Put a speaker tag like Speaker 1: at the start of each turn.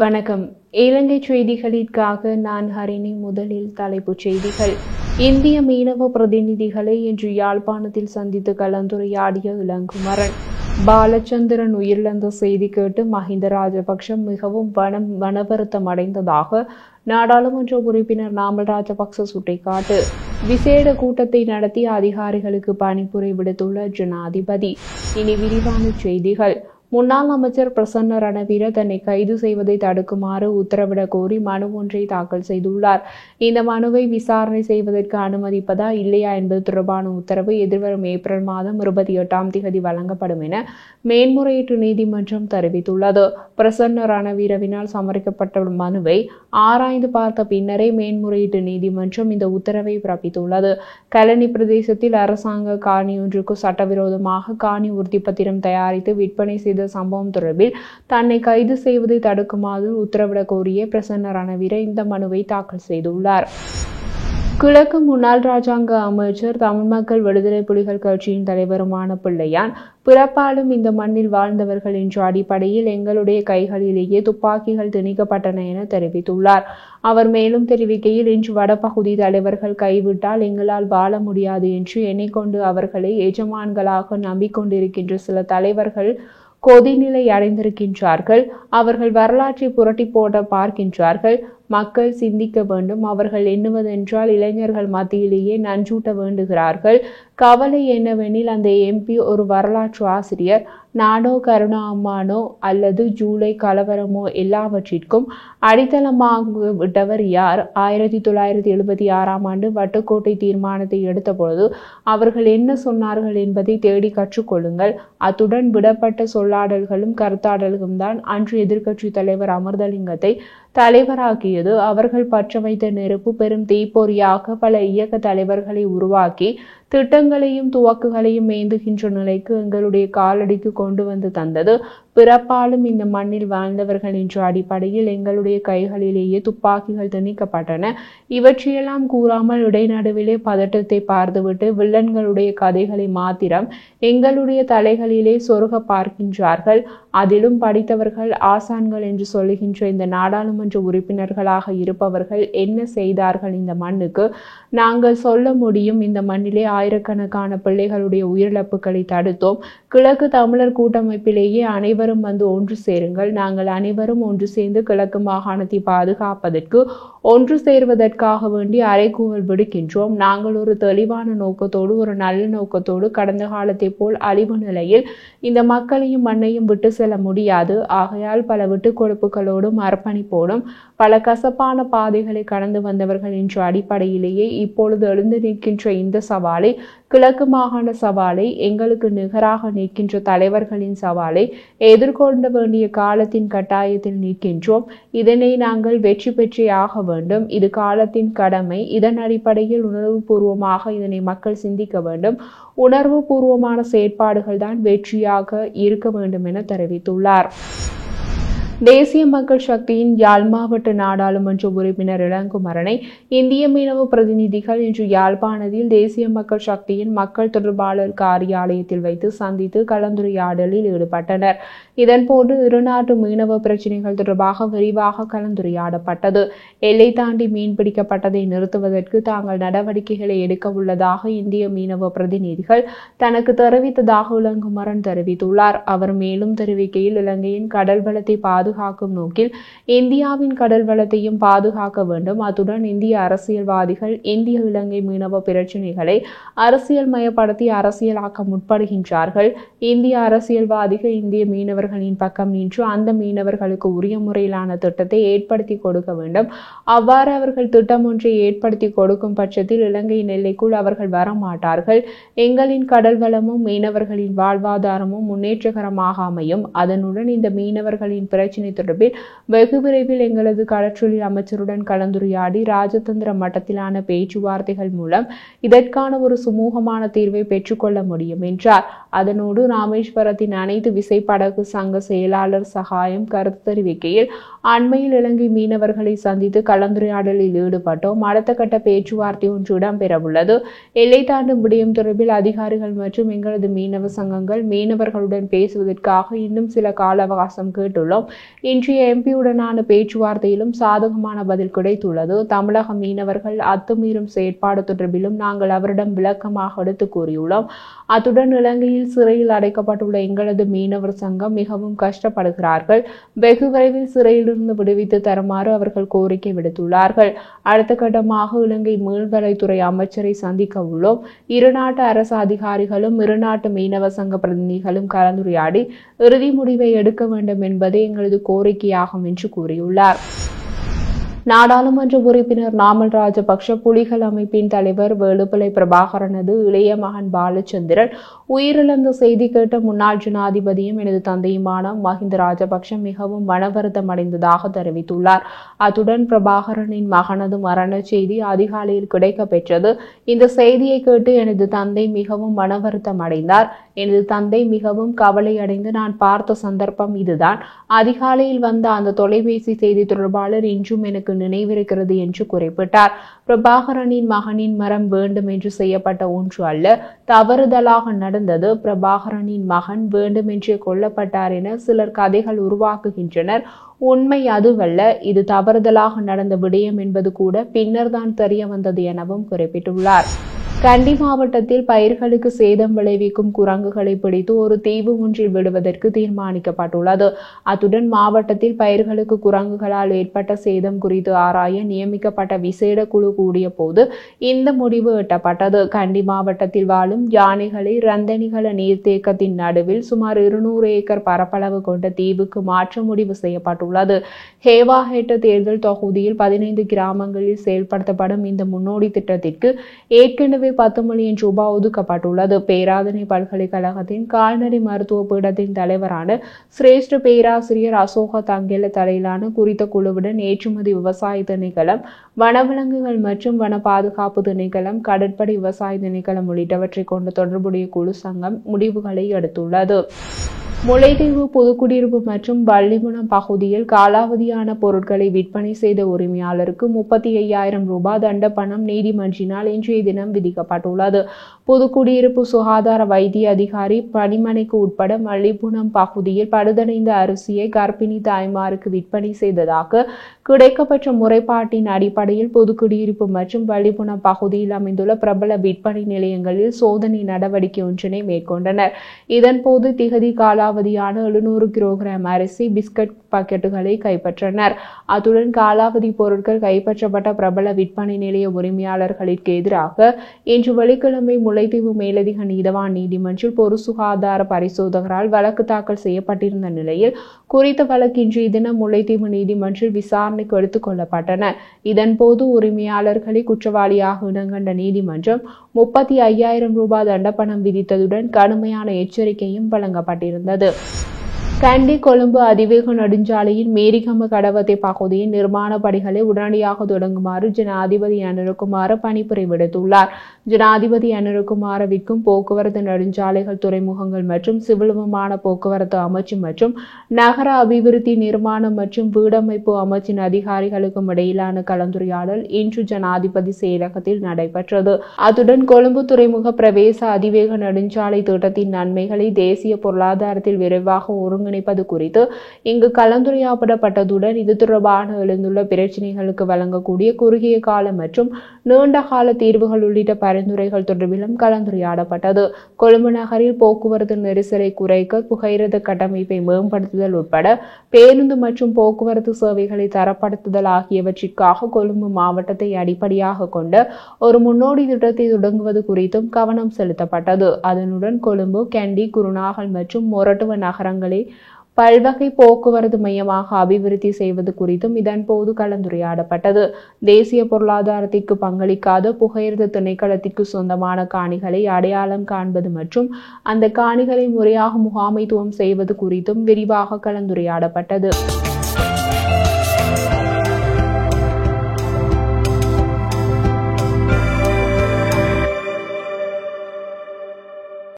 Speaker 1: வணக்கம். இலங்கை செய்திகளுக்காக நான் ஹரிணி. முதலில் தலைப்புச் செய்திகள். இந்திய மீனவ பிரதிநிதிகளை இன்று யாழ்ப்பாணத்தில் சந்தித்து கலந்துரையாடிய இளங்குமரன். பாலச்சந்திரன் உயிரிழந்த செய்தி கேட்டு மஹிந்த ராஜபக்ஷ மிகவும் மனவருத்தம் அடைந்ததாக நாடாளுமன்ற உறுப்பினர் நாமல் ராஜபக்ச சுட்டிக்காட்டு. விசேட கூட்டத்தை நடத்தி அதிகாரிகளுக்கு பணிப்புரை விடுத்துள்ள ஜனாதிபதி. இனி விரிவான செய்திகள். முன்னாள் அமைச்சர் பிரசன்ன ரணவீர தன்னை கைது செய்வதை தடுக்குமாறு உத்தரவிடக் கோரி மனு ஒன்றை தாக்கல் செய்துள்ளார். இந்த மனுவை விசாரணை செய்வதற்கு அனுமதிப்பதா இல்லையா என்பது தொடர்பான உத்தரவு எதிர்வரும் ஏப்ரல் மாதம் 28ஆம் தேதி வழங்கப்படும் என மேன்முறையீட்டு நீதிமன்றம் தெரிவித்துள்ளது. பிரசன்ன ரணவீரவினால் சமர்ப்பிக்கப்பட்ட மனுவை ஆராய்ந்து பார்த்த பின்னரே மேன்முறையீட்டு நீதிமன்றம் இந்த உத்தரவை பிறப்பித்துள்ளது. கலனி பிரதேசத்தில் அரசாங்க காணியொன்றுக்கு சட்டவிரோதமாக காணி உறுதிப்பத்திரம் தயாரித்து விற்பனை செய்த சம்பவம் தொடர்பில் தன்னை கைது செய்வதை தடுக்குமாறு உத்தரவிடக் கோரிய பிரசன்ன ரணவீர இந்த மனுவை தாக்கல் செய்துள்ளார். கிழக்கு முன்னாள் இராஜாங்க அமைச்சர் தமிழ் மக்கள் விடுதலை புலிகள் கட்சியின் தலைவருமான பிள்ளையான் பிறப்பாலும் இந்த மண்ணில் வாழ்ந்தவர்கள் என்ற அடிப்படையில் எங்களுடைய கைகளிலேயே துப்பாக்கிகள் திணிக்கப்பட்டன என தெரிவித்துள்ளார். அவர் மேலும் தெரிவிக்கையில், இன்று வடபகுதி தலைவர்கள் கைவிட்டால் எங்களால் வாழ முடியாது என்று எண்ணிக்கொண்டு அவர்களை எஜமான்களாக நம்பிக்கொண்டிருக்கின்ற சில தலைவர்கள் கொதிநிலை அடைந்திருக்கின்றார்கள். அவர்கள் வரலாற்றை புரட்டி போட பார்க்கின்றார்கள். மக்கள் சிந்திக்க வேண்டும். அவர்கள் எண்ணுவதென்றால் இளைஞர்கள் மத்தியிலேயே நஞ்சூட்ட வேண்டுகிறார்கள். கவலை என்னவெனில், அந்த எம்பி ஒரு வரலாற்று ஆசிரியர். நானோ கருணா அம்மானோ அல்லது ஜூலை கலவரமோ எல்லாவற்றிற்கும் அடித்தளமாக விட்டவர் யார்? 1976ஆம் ஆண்டு வட்டுக்கோட்டை தீர்மானத்தை எடுத்த பொழுது அவர்கள் என்ன சொன்னார்கள் என்பதை தேடி கற்றுக்கொள்ளுங்கள். அத்துடன் விடப்பட்ட சொல்லாடல்களும் கருத்தாடல்களும் தான் அன்று எதிர்க்கட்சி தலைவர் அமிர்தலிங்கத்தை தலைவராக்கியது. அவர்கள் பற்ற வைத்த நெருப்பு பெரும் தீப்பொறியாக பல இயக்க தலைவர்களை உருவாக்கி திட்டங்களையும் துவக்குகளையும் ஏந்துகின்ற நிலைக்கு எங்களுடைய காலடிக்கு கொண்டு வந்து தந்தது. பிறப்பாலும் இந்த மண்ணில் வாழ்ந்தவர்கள் என்ற அடிப்படையில் எங்களுடைய கைகளிலேயே துப்பாக்கிகள் திணிக்கப்பட்டன. இவற்றையெல்லாம் கூறாமல் இடைநடுவிலே பதட்டத்தை பார்த்துவிட்டு வில்லன்களுடைய கதைகளை மாத்திரம் எங்களுடைய தலைகளிலே சொருக பார்க்கின்றார்கள். அதிலும் படித்தவர்கள் ஆசான்கள் என்று சொல்லுகின்ற இந்த நாடாளுமன்ற உறுப்பினர்களாக இருப்பவர்கள் என்ன செய்தார்கள் இந்த மண்ணுக்கு? நாங்கள் சொல்ல முடியும், இந்த மண்ணிலே ஆயிரக்கணக்கான பிள்ளைகளுடைய உயிரிழப்புகளை தடுத்தோம். கிழக்கு தமிழர் கூட்டமைப்பிலேயே அனைவரும் வந்து ஒன்று சேருங்கள். நாங்கள் அனைவரும் ஒன்று சேர்ந்து கிழக்கு மாகாணத்தை பாதுகாப்பதற்கு ஒன்று சேர்வதற்காக வேண்டி அறைகூவல் விடுக்கின்றோம். நாங்கள் ஒரு தெளிவான நோக்கத்தோடு, ஒரு நல்ல நோக்கத்தோடு கடந்த காலத்தை போல் அழிவு நிலையில் இந்த மக்களையும் மண்ணையும் விட்டு செல்ல முடியாது. ஆகையால் பல விட்டுக் கொடுப்புகளோடும் அர்ப்பணிப்போடும் பல கசப்பான பாதைகளை கடந்து வந்தவர்கள் என்ற அடிப்படையிலேயே இப்பொழுது எழுந்து நிற்கின்ற இந்த சவாலை, கிழக்கு மாகாண சவாலை, எங்களுக்கு நிகராக நிற்கின்ற தலைவர்களின் சவாலை எதிர்கொள்ள வேண்டிய காலத்தின் கட்டாயத்தில் நிற்கின்றோம். இதனை நாங்கள் வெற்றி பெற்றே ஆக வேண்டும். இது காலத்தின் கடமை. இதன் அடிப்படையில் உணர்வுபூர்வமாக இதனை மக்கள் சிந்திக்க வேண்டும். உணர்வு பூர்வமான செயற்பாடுகள் தான் வெற்றியாக இருக்க வேண்டும் என தெரிவித்துள்ளார். தேசிய மக்கள் சக்தியின் யாழ் மாவட்ட நாடாளுமன்ற உறுப்பினர் இளங்குமரனை இந்திய மீனவ பிரதிநிதிகள் இன்று யாழ்ப்பாணத்தில் தேசிய மக்கள் சக்தியின் மக்கள் தொடர்பாளர் காரியாலயத்தில் வைத்து சந்தித்து கலந்துரையாடலில் ஈடுபட்டனர். இதன்போது இருநாட்டு மீனவ பிரச்சினைகள் தொடர்பாக விரிவாக கலந்துரையாடப்பட்டது. எல்லை தாண்டி மீன்பிடிக்கப்பட்டதை நிறுத்துவதற்கு தாங்கள் நடவடிக்கைகளை எடுக்க உள்ளதாக இந்திய மீனவ பிரதிநிதிகள் தனக்கு தெரிவித்ததாக இளங்குமரன் தெரிவித்துள்ளார். அவர் மேலும் தெரிவிக்கையில், இலங்கையின் கடல் வளத்தை பாதுகாக்கும் நோக்கில் இந்தியாவின் கடல் வளத்தையும் பாதுகாக்க வேண்டும். அத்துடன் இந்திய அரசியல்வாதிகள் இந்திய இலங்கை மீனவ பிரச்சினைகளை அரசியல் மயப்படுத்தி அரசியலாக்க முற்படுகின்றார்கள். இந்திய அரசியல்வாதிகள் இந்திய மீனவர்களின் பக்கம் நின்று அந்த மீனவர்களுக்கு உரிய முறையிலான திட்டத்தை ஏற்படுத்தி கொடுக்க வேண்டும். அவ்வாறு அவர்கள் திட்டம் ஒன்றை ஏற்படுத்தி கொடுக்கும் பட்சத்தில் இலங்கையின் எல்லைக்குள் அவர்கள் வரமாட்டார்கள். எங்களின் கடல் வளமும் மீனவர்களின் வாழ்வாதாரமும் முன்னேற்றகரமாக அமையும். அதனுடன் இந்த மீனவர்களின் பிரச்சனை தொடர்பில் வெகு விரைவில் எங்களது கடற்றொழில் அமைச்சருடன் கலந்துரையாடி ராஜதந்திர மட்டத்திலான பேச்சுவார்த்தைகள் மூலம் இதற்கான ஒரு சுமூகமான தீர்வை பெற்றுக்கொள்ள முடியும் என்றார். அதனோடு ராமேஸ்வரத்தின் அனைத்து விசைப்படகு சங்க செயலாளர் சகாயம் கருத்து தெரிவிக்கையில், அண்மையில் இலங்கை மீனவர்களை சந்தித்து கலந்துரையாடலில் ஈடுபட்டோம். அடுத்த கட்ட பேச்சுவார்த்தை ஒன்று இடம்பெறவுள்ளது. எல்லை தாண்டும் விடயம் தொடர்பில் அதிகாரிகள் மற்றும் எங்களது மீனவ சங்கங்கள் மீனவர்களுடன் பேசுவதற்காக இன்னும் சில கால அவகாசம் கேட்டுள்ளோம். இன்றைய எம்பியுடனான பேச்சுவார்த்தையிலும் சாதகமான பதில் கிடைத்துள்ளது. தமிழக மீனவர்கள் அத்துமீறும் செயற்பாடு தொடர்பிலும் நாங்கள் அவரிடம் விளக்கமாக எடுத்து கூறியுள்ளோம். அத்துடன் இலங்கையில் சிறையில் அடைக்கப்பட்டுள்ள எங்களது மீனவர் சங்கம் மிகவும் கஷ்டப்படுகிறார்கள். வெகு விரைவில் சிறையிலிருந்து விடுவித்து தருமாறு அவர்கள் கோரிக்கை விடுத்துள்ளார்கள். அடுத்த கட்டமாக இலங்கை மீன்வளத்துறை அமைச்சரை சந்திக்க உள்ளோம். இருநாட்டு அரசு அதிகாரிகளும் இருநாட்டு மீனவ சங்க பிரதிநிதிகளும் கலந்துரையாடி இறுதி முடிவை எடுக்க வேண்டும் என்பதே எங்களது கோரிக்கையாகும் என்று கூறியுள்ளார். நாடாளுமன்ற உறுப்பினர் நாமல் ராஜபக்ஷ புலிகள் அமைப்பின் தலைவர் வேலுப்பிள்ளை பிரபாகரனது இளைய மகன் பாலச்சந்திரன் உயிரிழந்த செய்தி கேட்ட முன்னாள் ஜனாதிபதியும் எனது தந்தையுமான மஹிந்த ராஜபக்ஷ மிகவும் மனவருத்தம் அடைந்ததாக தெரிவித்துள்ளார். அத்துடன் பிரபாகரனின் மகனது மரண செய்தி அதிகாலையில் கிடைக்கப் பெற்றது. இந்த செய்தியை கேட்டு எனது தந்தை மிகவும் மனவருத்தம் அடைந்தார். எனது தந்தை மிகவும் கவலை அடைந்து நான் பார்த்த சந்தர்ப்பம் இதுதான். அதிகாலையில் வந்த அந்த தொலைபேசி செய்தி தொடர்பாளர் இன்றும் எனக்கு நினைவிருக்கிறது என்று குறிப்பிட்டார். பிரபாகரனின் மகனின் மரம் வேண்டும் என்று செய்யப்பட்ட ஒன்று அல்ல, தவறுதலாக நடந்தது. பிரபாகரனின் மகன் வேண்டுமென்றே கொல்லப்பட்டார் என சிலர் கதைகள் உருவாக்குகின்றனர். உண்மை அதுவல்ல, இது தவறுதலாக நடந்த விடயம் என்பது கூட பின்னர் தான் தெரிய வந்தது எனவும் குறிப்பிட்டுள்ளார். கண்டி மாவட்டத்தில் பயிர்களுக்கு சேதம் விளைவிக்கும் குரங்குகளை பிடித்து ஒரு தீவு ஒன்றில் விடுவதற்கு தீர்மானிக்கப்பட்டுள்ளது. அத்துடன் மாவட்டத்தில் பயிர்களுக்கு குரங்குகளால் ஏற்பட்ட சேதம் குறித்து ஆராய நியமிக்கப்பட்ட விசேட குழு கூடிய போது இந்த முடிவு எட்டப்பட்டது. கண்டி மாவட்டத்தில் வாழும் யானைகளை ரந்தனிகள நீர்த்தேக்கத்தின் நடுவில் சுமார் 200 ஏக்கர் பரப்பளவு கொண்ட தீவுக்கு மாற்ற முடிவு செய்யப்பட்டுள்ளது. ஹேவாஹெட்ட தேர்தல் தொகுதியில் 15 கிராமங்களில் செயல்படுத்தப்படும் இந்த முன்னோடி திட்டத்திற்கு ஏற்கனவே 10 மில்லியன் ரூபாய் ஒதுக்கப்பட்டுள்ளது. பேராதனை பல்கலைக்கழகத்தின் கால்நடை மருத்துவ பீடத்தின் தலைவரான சிரேஷ்ட பேராசிரியர் அசோக தங்கெல தலையிலான குறித்த குழுவுடன் ஏற்றுமதி விவசாய திணைக்களம், வனவிலங்குகள் மற்றும் வன பாதுகாப்பு திணைக்களம், கடற்படை விவசாய திணைக்களம் உள்ளிட்டவற்றை கொண்ட தொடர்புடைய குழு சங்கம் முடிவுகளை எடுத்துள்ளது. முல்லைத்தீவு புதுக்குடியிருப்பு மற்றும் வள்ளிமுனம் பகுதியில் காலாவதியான பொருட்களை விற்பனை செய்த உரிமையாளருக்கு 35,000 ரூபாய் தண்ட பணம் நீதிமன்றினால் இன்றைய தினம் விதிக்கப்பட்டுள்ளது. புதுக்குடியிருப்பு சுகாதார வைத்திய அதிகாரி பணிமனைக்கு உட்பட வள்ளிமுனம் பகுதியில் பழுதடைந்த அரிசியை கர்ப்பிணி தாய்மாருக்கு விற்பனை செய்ததாக கிடைக்கப்பெற்ற முறைப்பாட்டின் அடிப்படையில் புதுக்குடியிருப்பு மற்றும் வள்ளிமுனம் பகுதியில் அமைந்துள்ள பிரபல விற்பனை நிலையங்களில் சோதனை நடவடிக்கை ஒன்றினை மேற்கொண்டனர். இதன்போது திகதி காலாவதியான 700 கிலோகிராம் அரிசி, பிஸ்கட் பாக்கெட்டுகளை கைப்பற்றனர். அத்துடன் காலாவதி பொருட்கள் கைப்பற்றப்பட்ட பிரபல விற்பனை நிலைய உரிமையாளர்களுக்கு எதிராக இன்று வெள்ளிக்கிழமை முல்லைத்தீவு மேலதிக நீதவான் நீதிமன்றில் பொது சுகாதார பரிசோதகரால் வழக்கு தாக்கல் செய்யப்பட்டிருந்த நிலையில் குறித்த வழக்கு இன்றைய தினம் முல்லைத்தீவு நீதிமன்றில் விசாரணைக்கு எடுத்துக் கொள்ளப்பட்டன. இதன்போது உரிமையாளர்களை குற்றவாளியாக இனங்கண்ட நீதிமன்றம் 35,000 ரூபாய் தண்டப்பணம் விதித்ததுடன் கடுமையான எச்சரிக்கையும் வழங்கப்பட்டிருந்தது. கண்டி கொழும்பு அதிவேக நெடுஞ்சாலையின் மேரிகம கடவத்தை பகுதியின் நிர்மாண பணிகளை உடனடியாக தொடங்குமாறு ஜனாதிபதி அனுரகுமார பணிப்புரை விடுத்துள்ளார். ஜனாதிபதி அனுரகுமாரவிற்கும் போக்குவரத்து, நெடுஞ்சாலைகள், துறைமுகங்கள் மற்றும் சிவில் விமான போக்குவரத்து அமைச்சு மற்றும் நகர அபிவிருத்தி, நிர்மாணம் மற்றும் வீடமைப்பு அமைச்சின் அதிகாரிகளுக்கும் இடையிலான கலந்துரையாடல் இன்று ஜனாதிபதி செயலகத்தில் நடைபெற்றது. அத்துடன் கொழும்பு துறைமுக பிரவேச அதிவேக நெடுஞ்சாலை திட்டத்தின் நன்மைகளை தேசிய பொருளாதாரத்தில் விரைவாக ஒருங்கிணைப்பது குறித்து இங்கு கலந்துரையாடப்பட்டதுடன் இது தொடர்பான எழுந்துள்ள பிரச்சினைகளுக்கு வழங்கக்கூடிய குறுகிய கால மற்றும் நீண்ட கால தீர்வுகள் உள்ளிட்ட பரிந்துரைகள் தொடர்பிலும் கலந்துரையாடப்பட்டது. கொழும்பு நகரில் போக்குவரத்து நெரிசலை குறைக்க புகையிரத கட்டமைப்பை மேம்படுத்துதல் உட்பட பேருந்து மற்றும் போக்குவரத்து சேவைகளை தரப்படுத்துதல் ஆகியவற்றிற்காக கொழும்பு மாவட்டத்தை அடிப்படையாக கொண்ட ஒரு முன்னோடி திட்டத்தை தொடங்குவது குறித்தும் கவனம் செலுத்தப்பட்டது. அதனுடன் கொழும்பு, கண்டி, குருநாகல் மற்றும் மொரட்டுவ நகரங்களை பல்வகை போக்குவரத்து மையமாக அபிவிருத்தி செய்வது குறித்தும் இதன்போது கலந்துரையாடப்பட்டது. தேசிய பொருளாதாரத்திற்கு பங்களிக்காத புகையிரத திணைக்களத்திற்கு சொந்தமான காணிகளை அடையாளம் காண்பது மற்றும் அந்த காணிகளை முறையாக முகாமைத்துவம் செய்வது குறித்தும் விரிவாக கலந்துரையாடப்பட்டது.